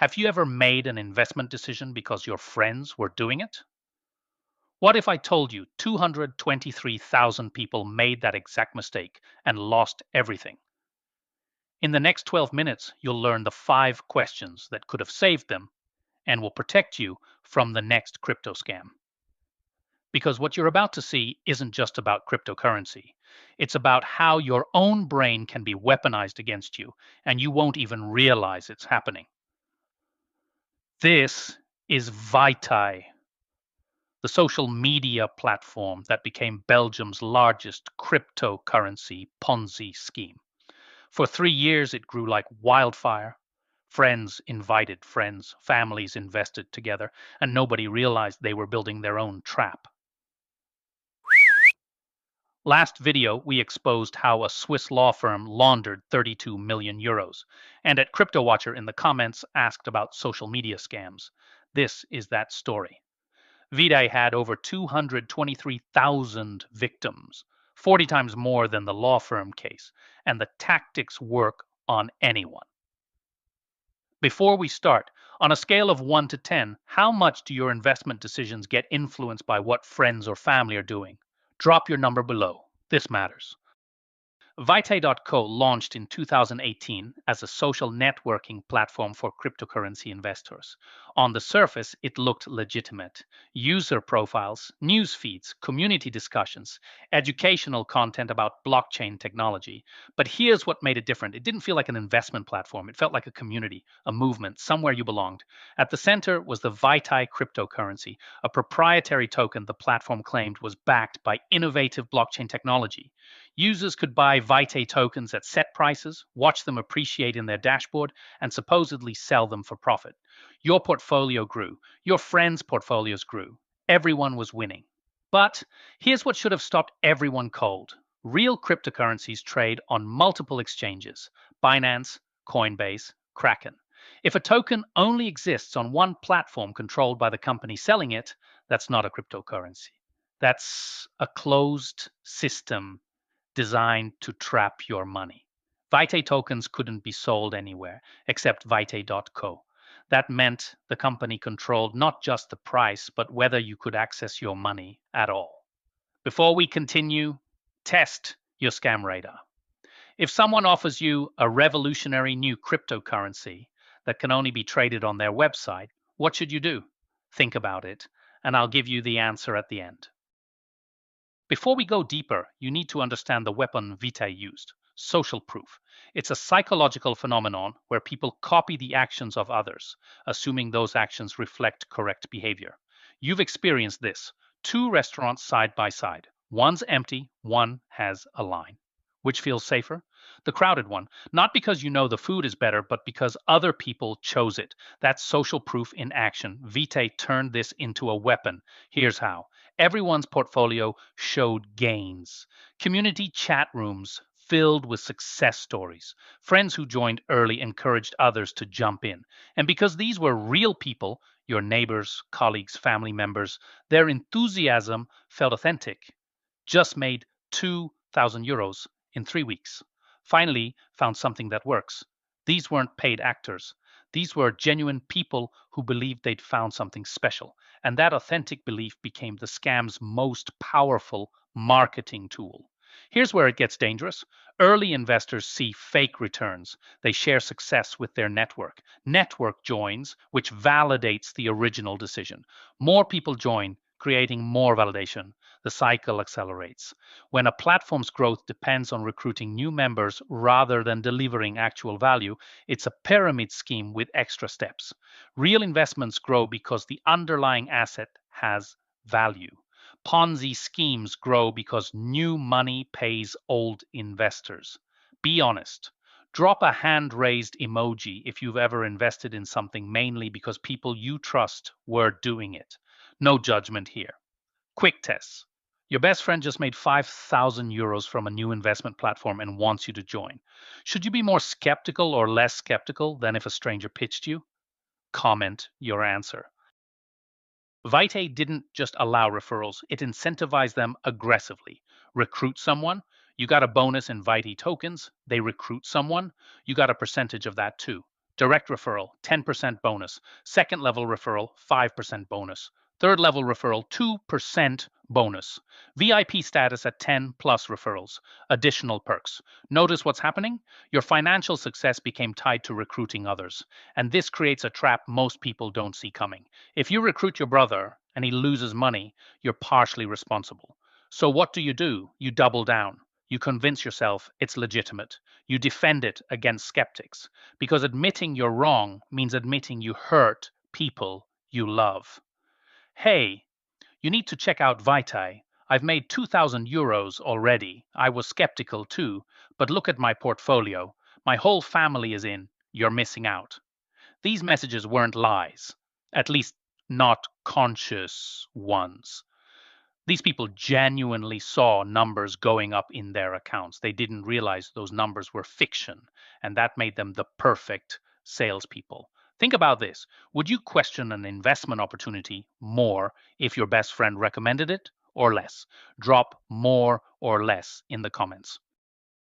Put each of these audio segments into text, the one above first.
Have you ever made an investment decision because your friends were doing it? What if I told you 223,000 people made that exact mistake and lost everything? In the next 12 minutes, you'll learn the 5 questions that could have saved them and will protect you from the next crypto scam. Because what you're about to see isn't just about cryptocurrency. It's about how your own brain can be weaponized against you and you won't even realize it's happening. This is Vitae, the social media platform that became Belgium's largest cryptocurrency Ponzi scheme. For 3 years, it grew like wildfire. Friends invited friends, families invested together, and nobody realized they were building their own trap. Last video, we exposed how a Swiss law firm laundered 32 million euros, and at CryptoWatcher in the comments asked about social media scams. This is that story. Vitae had over 223,000 victims, 40 times more than the law firm case, and the tactics work on anyone. Before we start, on a scale of 1 to 10, how much do your investment decisions get influenced by what friends or family are doing? Drop your number below. This matters. Vitae.co launched in 2018 as a social networking platform for cryptocurrency investors. On the surface, it looked legitimate. User profiles, news feeds, community discussions, educational content about blockchain technology. But here's what made it different. It didn't feel like an investment platform. It felt like a community, a movement, somewhere you belonged. At the center was the Vitae cryptocurrency, a proprietary token the platform claimed was backed by innovative blockchain technology. Users could buy Vitae tokens at set prices, watch them appreciate in their dashboard, and supposedly sell them for profit. Your portfolio grew. Your friends' portfolios grew. Everyone was winning. But here's what should have stopped everyone cold. Real cryptocurrencies trade on multiple exchanges: Binance, Coinbase, Kraken. If a token only exists on one platform controlled by the company selling it, that's not a cryptocurrency. That's a closed system designed to trap your money. Vitae tokens couldn't be sold anywhere except Vitae.co. That meant the company controlled not just the price, but whether you could access your money at all. Before we continue, test your scam radar. If someone offers you a revolutionary new cryptocurrency that can only be traded on their website, what should you do? Think about it, and I'll give you the answer at the end. Before we go deeper, you need to understand the weapon Vitae used: social proof. It's a psychological phenomenon where people copy the actions of others, assuming those actions reflect correct behavior. You've experienced this. 2 restaurants side by side. One's empty, one has a line. Which feels safer? The crowded one. Not because you know the food is better, but because other people chose it. That's social proof in action. Vitae turned this into a weapon. Here's how. Everyone's portfolio showed gains. Community chat rooms filled with success stories. Friends who joined early encouraged others to jump in. And because these were real people, your neighbors, colleagues, family members, their enthusiasm felt authentic. Just made 2,000 euros in 3 weeks. Finally, found something that works. These weren't paid actors. These were genuine people who believed they'd found something special. And that authentic belief became the scam's most powerful marketing tool. Here's where it gets dangerous. Early investors see fake returns. They share success with their network. Network joins, which validates the original decision. More people join, creating more validation. The cycle accelerates. When a platform's growth depends on recruiting new members rather than delivering actual value, it's a pyramid scheme with extra steps. Real investments grow because the underlying asset has value. Ponzi schemes grow because new money pays old investors. Be honest. Drop a hand raised emoji if you've ever invested in something mainly because people you trust were doing it. No judgment here. Quick tests. Your best friend just made 5,000 euros from a new investment platform and wants you to join. Should you be more skeptical or less skeptical than if a stranger pitched you? Comment your answer. Vitae didn't just allow referrals, it incentivized them aggressively. Recruit someone, you got a bonus in Vitae tokens. They recruit someone, you got a percentage of that too. Direct referral, 10% bonus. Second level referral, 5% bonus. Third level referral, 2% bonus. VIP status at 10 plus referrals. Additional perks. Notice what's happening? Your financial success became tied to recruiting others. And this creates a trap most people don't see coming. If you recruit your brother and he loses money, you're partially responsible. So what do? You double down. You convince yourself it's legitimate. You defend it against skeptics. Because admitting you're wrong means admitting you hurt people you love. Hey, you need to check out Vitae. I've made 2,000 euros already. I was skeptical too, but look at my portfolio. My whole family is in. You're missing out. These messages weren't lies, at least not conscious ones. These people genuinely saw numbers going up in their accounts. They didn't realize those numbers were fiction, and that made them the perfect salespeople. Think about this. Would you question an investment opportunity more if your best friend recommended it or less? Drop more or less in the comments.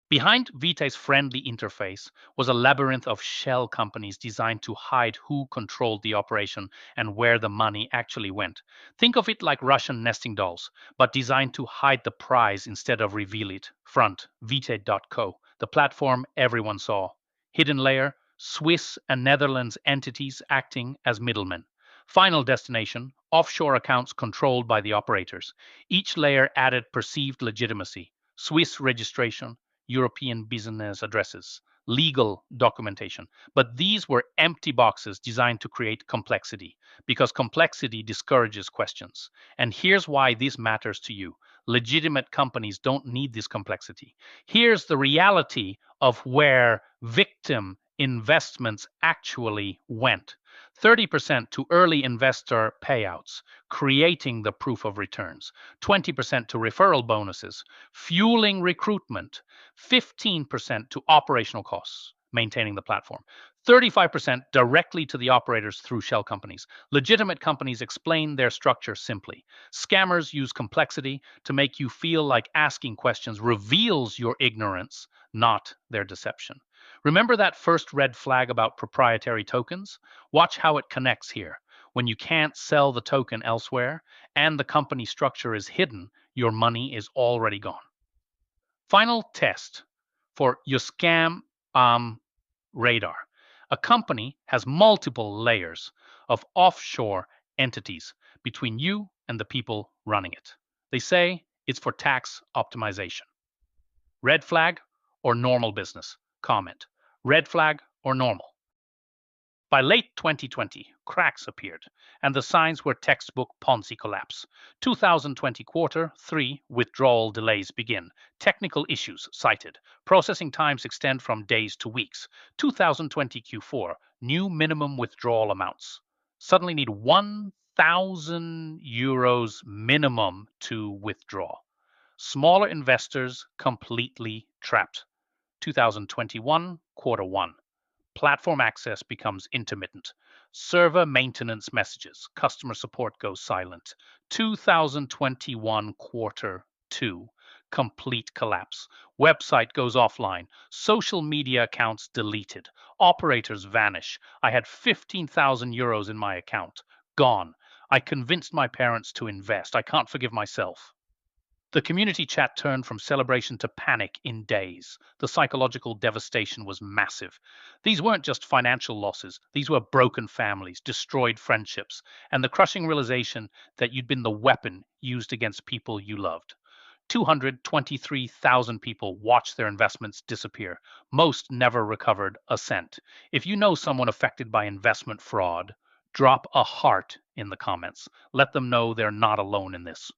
Behind Vitae's friendly interface was a labyrinth of shell companies designed to hide who controlled the operation and where the money actually went. Think of it like Russian nesting dolls, but designed to hide the prize instead of reveal it. Front, Vitae.co, the platform everyone saw. Hidden layer, Swiss and Netherlands entities acting as middlemen. Final destination, offshore accounts controlled by the operators. Each layer added perceived legitimacy. Swiss registration, European business addresses, legal documentation. But these were empty boxes designed to create complexity, because complexity discourages questions. And here's why this matters to you. Legitimate companies don't need this complexity. Here's the reality of where victim investments actually went. 30% to early investor payouts, creating the proof of returns. 20% to referral bonuses, fueling recruitment. 15% to operational costs, maintaining the platform. 35% directly to the operators through shell companies. Legitimate companies explain their structure simply. Scammers use complexity to make you feel like asking questions reveals your ignorance, not their deception. Remember that first red flag about proprietary tokens? Watch how it connects here. When you can't sell the token elsewhere and the company structure is hidden, your money is already gone. Final test for your scam radar. A company has multiple layers of offshore entities between you and the people running it. They say it's for tax optimization. Red flag or normal business? Comment. Red flag or normal? By late 2020, cracks appeared, and the signs were textbook Ponzi collapse. 2020 quarter 3 withdrawal delays begin. Technical issues cited. Processing times extend from days to weeks. 2020 Q4, new minimum withdrawal amounts. Suddenly need 1,000 euros minimum to withdraw. Smaller investors completely trapped. 2021 quarter 1. Platform access becomes intermittent. Server maintenance messages. Customer support goes silent. 2021 quarter 2. Complete collapse. Website goes offline. Social media accounts deleted. Operators vanish. I had 15,000 euros in my account. Gone. I convinced my parents to invest. I can't forgive myself. The community chat turned from celebration to panic in days. The psychological devastation was massive. These weren't just financial losses, these were broken families, destroyed friendships, and the crushing realization that you'd been the weapon used against people you loved. 223,000 people watched their investments disappear. Most never recovered a cent. If you know someone affected by investment fraud, drop a heart in the comments. Let them know they're not alone in this.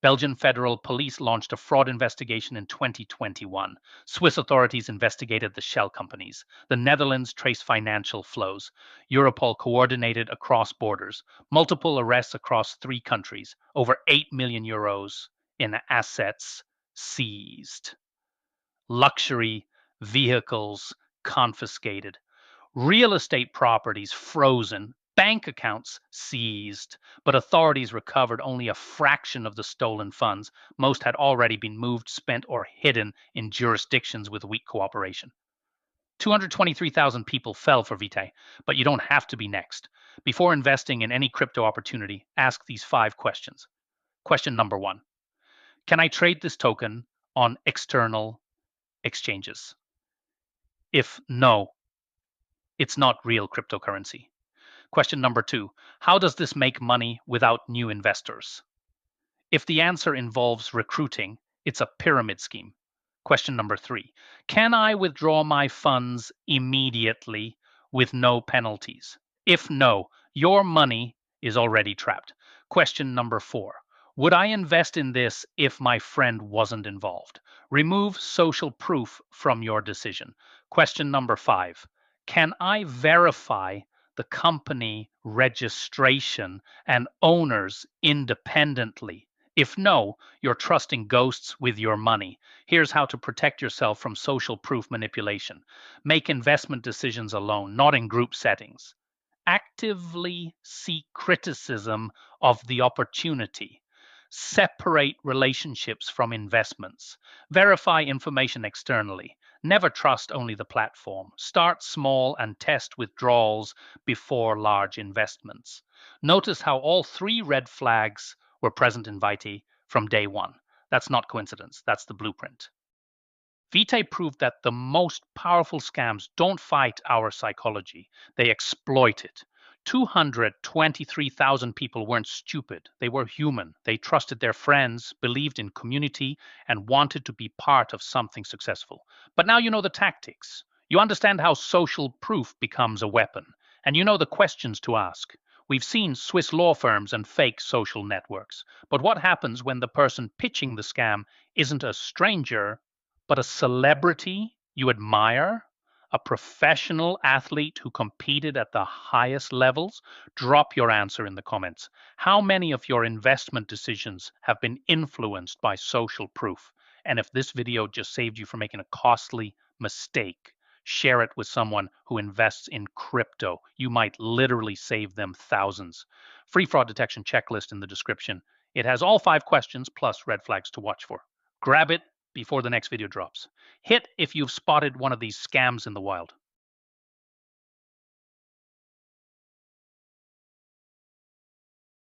Belgian federal police launched a fraud investigation in 2021. Swiss authorities investigated the shell companies. The Netherlands traced financial flows. Europol coordinated across borders. Multiple arrests across 3 countries. Over 8 million euros in assets seized. Luxury vehicles confiscated. Real estate properties frozen, bank accounts seized, but authorities recovered only a fraction of the stolen funds. Most had already been moved, spent, or hidden in jurisdictions with weak cooperation. 223,000 people fell for Vitae, but you don't have to be next. Before investing in any crypto opportunity, ask these 5 questions. Question number 1. Can I trade this token on external exchanges? If no, it's not real cryptocurrency. Question number 2. How does this make money without new investors? If the answer involves recruiting, it's a pyramid scheme. Question number 3. Can I withdraw my funds immediately with no penalties? If no, your money is already trapped. Question number 4. Would I invest in this if my friend wasn't involved? Remove social proof from your decision. Question number 5. Can I verify the company registration and owners independently? If no, you're trusting ghosts with your money. Here's how to protect yourself from social proof manipulation. Make investment decisions alone, not in group settings. Actively seek criticism of the opportunity. Separate relationships from investments. Verify information externally. Never trust only the platform. Start small and test withdrawals before large investments. Notice how all 3 red flags were present in Vitae from day 1. That's not coincidence. That's the blueprint. Vitae proved that the most powerful scams don't fight our psychology, they exploit it. 223,000 people weren't stupid. They were human. They trusted their friends, believed in community, and wanted to be part of something successful. But now you know the tactics. You understand how social proof becomes a weapon, and you know the questions to ask. We've seen Swiss law firms and fake social networks. But what happens when the person pitching the scam isn't a stranger, but a celebrity you admire, a professional athlete who competed at the highest levels? Drop your answer in the comments. How many of your investment decisions have been influenced by social proof? And if this video just saved you from making a costly mistake, share it with someone who invests in crypto. You might literally save them thousands. Free fraud detection checklist in the description. It has all 5 questions plus red flags to watch for. Grab it before the next video drops. Hit if you've spotted one of these scams in the wild.